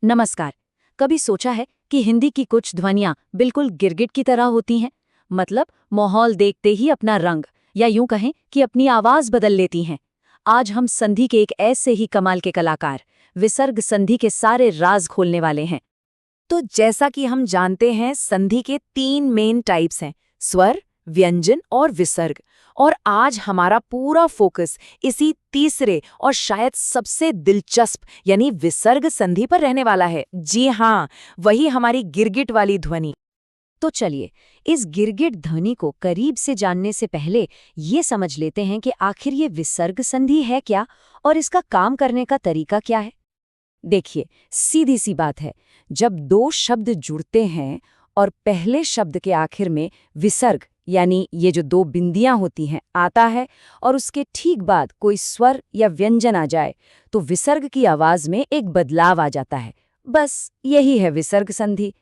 नमस्कार। कभी सोचा है कि हिंदी की कुछ ध्वनियां बिल्कुल गिरगिट की तरह होती हैं? मतलब माहौल देखते ही अपना रंग, या यूं कहें कि अपनी आवाज बदल लेती हैं। आज हम संधि के एक ऐसे ही कमाल के कलाकार, विसर्ग संधि के सारे राज खोलने वाले हैं। तो जैसा कि हम जानते हैं, संधि के 3 मेन टाइप्स हैं, स्वर, व्यंजन और विसर्ग। और आज हमारा पूरा फोकस इसी तीसरे और शायद सबसे दिलचस्प यानी विसर्ग संधि पर रहने वाला है। जी हाँ, वही हमारी गिरगिट वाली ध्वनि। तो चलिए, इस गिरगिट ध्वनि को करीब से जानने से पहले ये समझ लेते हैं कि आखिर ये विसर्ग संधि है क्या और इसका काम करने का तरीका क्या है। देखिए, सीधी सी बात है, जब दो शब्द जुड़ते हैं और पहले शब्द के आखिर में विसर्ग यानी ये जो दो बिंदियां होती हैं आता है और उसके ठीक बाद कोई स्वर या व्यंजन आ जाए, तो विसर्ग की आवाज में एक बदलाव आ जाता है। बस यही है विसर्ग संधि।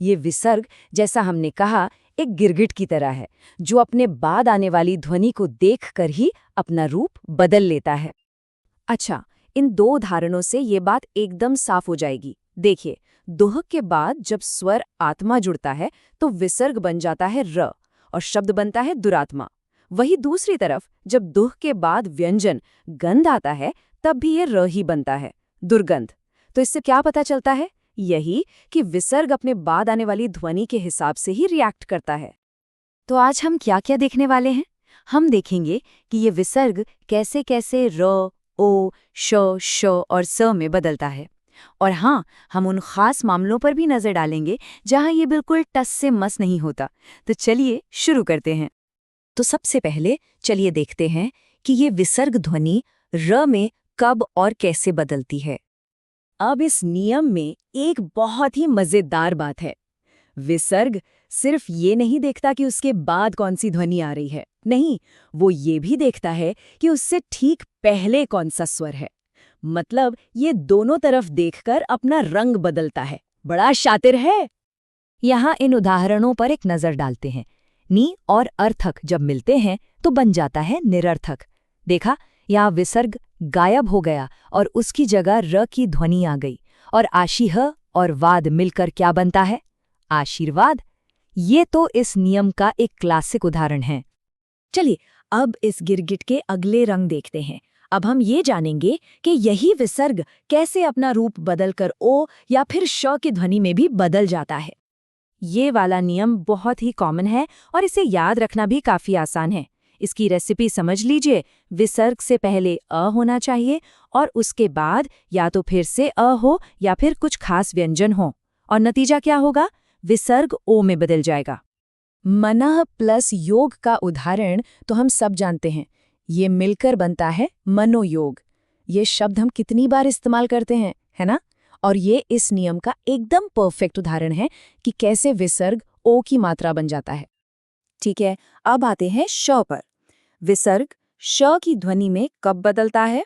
ये विसर्ग, जैसा हमने कहा, एक गिरगिट की तरह है जो अपने बाद आने वाली ध्वनि को देखकर ही अपना रूप बदल लेता है। अच्छा, इन दो उदाहरणों से ये बात एकदम साफ हो जाएगी। देखिए, दोह के बाद जब स्वर आत्मा जुड़ता है तो विसर्ग बन जाता है र और शब्द बनता है दुरात्मा। वही दूसरी तरफ जब दोह के बाद व्यंजन गंध आता है तब भी ये र ही बनता है, दुर्गंध। तो इससे क्या पता चलता है? यही कि विसर्ग अपने बाद आने वाली ध्वनि के हिसाब से ही रिएक्ट करता है। तो आज हम क्या क्या देखने वाले हैं? हम देखेंगे कि ये विसर्ग कैसे कैसे र, ओ, श और स में बदलता है। और हाँ, हम उन खास मामलों पर भी नजर डालेंगे जहां ये बिल्कुल टस से मस नहीं होता। तो चलिए शुरू करते हैं। तो सबसे पहले चलिए देखते हैं कि ये विसर्ग ध्वनि र में कब और कैसे बदलती है। अब इस नियम में एक बहुत ही मजेदार बात है। विसर्ग सिर्फ ये नहीं देखता कि उसके बाद कौन सी ध्वनि आ रही है, नहीं, वो ये भी देखता है कि उससे ठीक पहले कौन सा स्वर है। मतलब ये दोनों तरफ देखकर अपना रंग बदलता है। बड़ा शातिर है। यहाँ इन उदाहरणों पर एक नजर डालते हैं। नी और अर्थक जब मिलते हैं तो बन जाता है निरर्थक। देखा, यहाँ विसर्ग गायब हो गया और उसकी जगह र की ध्वनि आ गई। और आशीह और वाद मिलकर क्या बनता है? आशीर्वाद। ये तो इस नियम का एक क्लासिक उदाहरण है। चलिए, अब इस गिरगिट के अगले रंग देखते हैं। अब हम ये जानेंगे कि यही विसर्ग कैसे अपना रूप बदलकर ओ या फिर श की ध्वनि में भी बदल जाता है। ये वाला नियम बहुत ही कॉमन है और इसे याद रखना भी काफी आसान है। इसकी रेसिपी समझ लीजिए। विसर्ग से पहले अ होना चाहिए और उसके बाद या तो फिर से अ हो या फिर कुछ खास व्यंजन हो, और नतीजा क्या होगा? विसर्ग ओ में बदल जाएगा। मनः प्लस योग का उदाहरण तो हम सब जानते हैं। ये मिलकर बनता है मनोयोग। ये शब्द हम कितनी बार इस्तेमाल करते हैं, है ना? और ये इस नियम का एकदम परफेक्ट उदाहरण है कि कैसे विसर्ग ओ की मात्रा बन जाता है। ठीक है, अब आते हैं श पर। विसर्ग श की ध्वनि में कब बदलता है?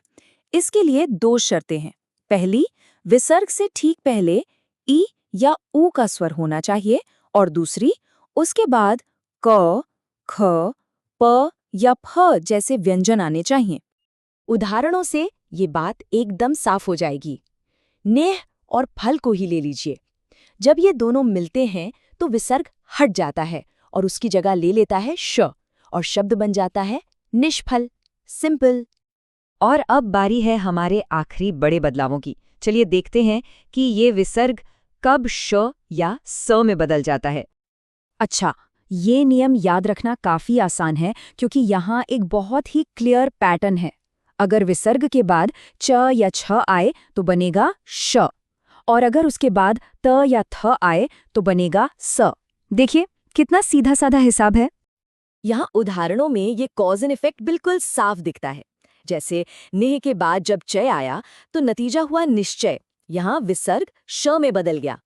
इसके लिए दो शर्तें हैं। पहली, विसर्ग से ठीक पहले ई या ऊ का स्वर होना चाहिए, और दूसरी, उसके बाद क, ख, प या फ जैसे व्यंजन आने चाहिए। उदाहरणों से ये बात एकदम साफ हो जाएगी। नेह और फल को ही ले लीजिए। जब ये दोनों मिलते हैं तो विसर्ग हट जाता है और उसकी जगह ले लेता है श, और शब्द बन जाता है निष्फल, सिंपल। और अब बारी है हमारे आखिरी बड़े बदलावों की। चलिए देखते हैं कि ये विसर्ग कब श या स में बदल जाता है। अच्छा, ये नियम याद रखना काफी आसान है क्योंकि यहाँ एक बहुत ही क्लियर पैटर्न है। अगर विसर्ग के बाद च या छ आए तो बनेगा श, और अगर उसके बाद त या थ आए तो बनेगा स। देखिए, कितना सीधा साधा हिसाब है। यहाँ उदाहरणों में ये कॉज एंड इफेक्ट बिल्कुल साफ दिखता है। जैसे नेह के बाद जब चय आया तो नतीजा हुआ निश्चय। यहाँ विसर्ग श में बदल गया।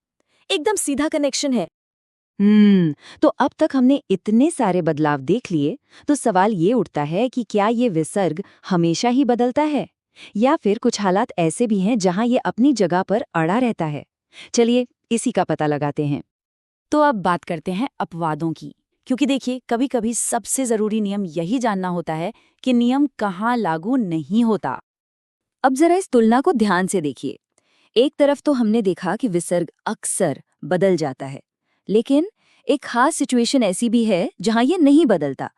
एकदम सीधा कनेक्शन है। तो अब तक हमने इतने सारे बदलाव देख लिए, तो सवाल ये उठता है कि क्या ये विसर्ग हमेशा ही बदलता है, या फिर कुछ हालात ऐसे भी हैं जहां ये अपनी जगह पर अड़ा रहता है। चलिए इसी का पता लगाते हैं। तो अब बात करते हैं अपवादों की, क्योंकि देखिए, कभी कभी सबसे जरूरी नियम यही जानना होता है कि नियम कहाँ लागू नहीं होता। अब जरा इस तुलना को ध्यान से देखिए। एक तरफ तो हमने देखा कि विसर्ग अक्सर बदल जाता है, लेकिन एक खास सिचुएशन ऐसी भी है जहां ये नहीं बदलता।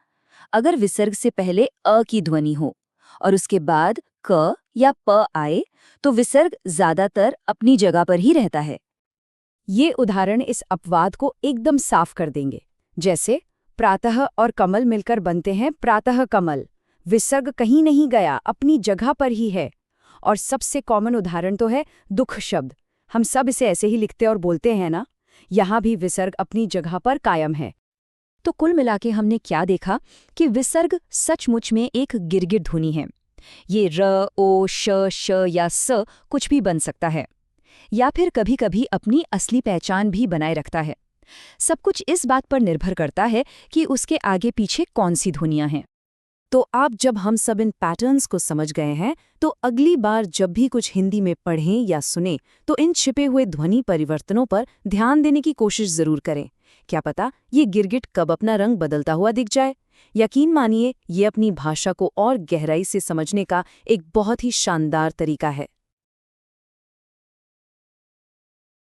अगर विसर्ग से पहले अ की ध्वनि हो और उसके बाद क या प आए, तो विसर्ग ज्यादातर अपनी जगह पर ही रहता है। ये उदाहरण इस अपवाद को एकदम साफ कर देंगे। जैसे प्रातः और कमल मिलकर बनते हैं प्रातः कमल। विसर्ग कहीं नहीं गया, अपनी जगह पर ही है। और सबसे कॉमन उदाहरण तो है दुख शब्द। हम सब इसे ऐसे ही लिखते और बोलते हैं ना। यहाँ भी विसर्ग अपनी जगह पर कायम है। तो कुल मिलाके हमने क्या देखा कि विसर्ग सचमुच में एक गिरगिट ध्वनि है। ये र, ओ, श, श या स कुछ भी बन सकता है, या फिर कभी-कभी अपनी असली पहचान भी बनाए रखता है। सब कुछ इस बात पर निर्भर करता है कि उसके आगे पीछे कौन सी ध्वनियां हैं। तो अब जब हम सब इन पैटर्न्स को समझ गए हैं, तो अगली बार जब भी कुछ हिंदी में पढ़ें या सुनें, तो इन छिपे हुए ध्वनि परिवर्तनों पर ध्यान देने की कोशिश जरूर करें। क्या पता ये गिरगिट कब अपना रंग बदलता हुआ दिख जाए। यकीन मानिए, ये अपनी भाषा को और गहराई से समझने का एक बहुत ही शानदार तरीका है।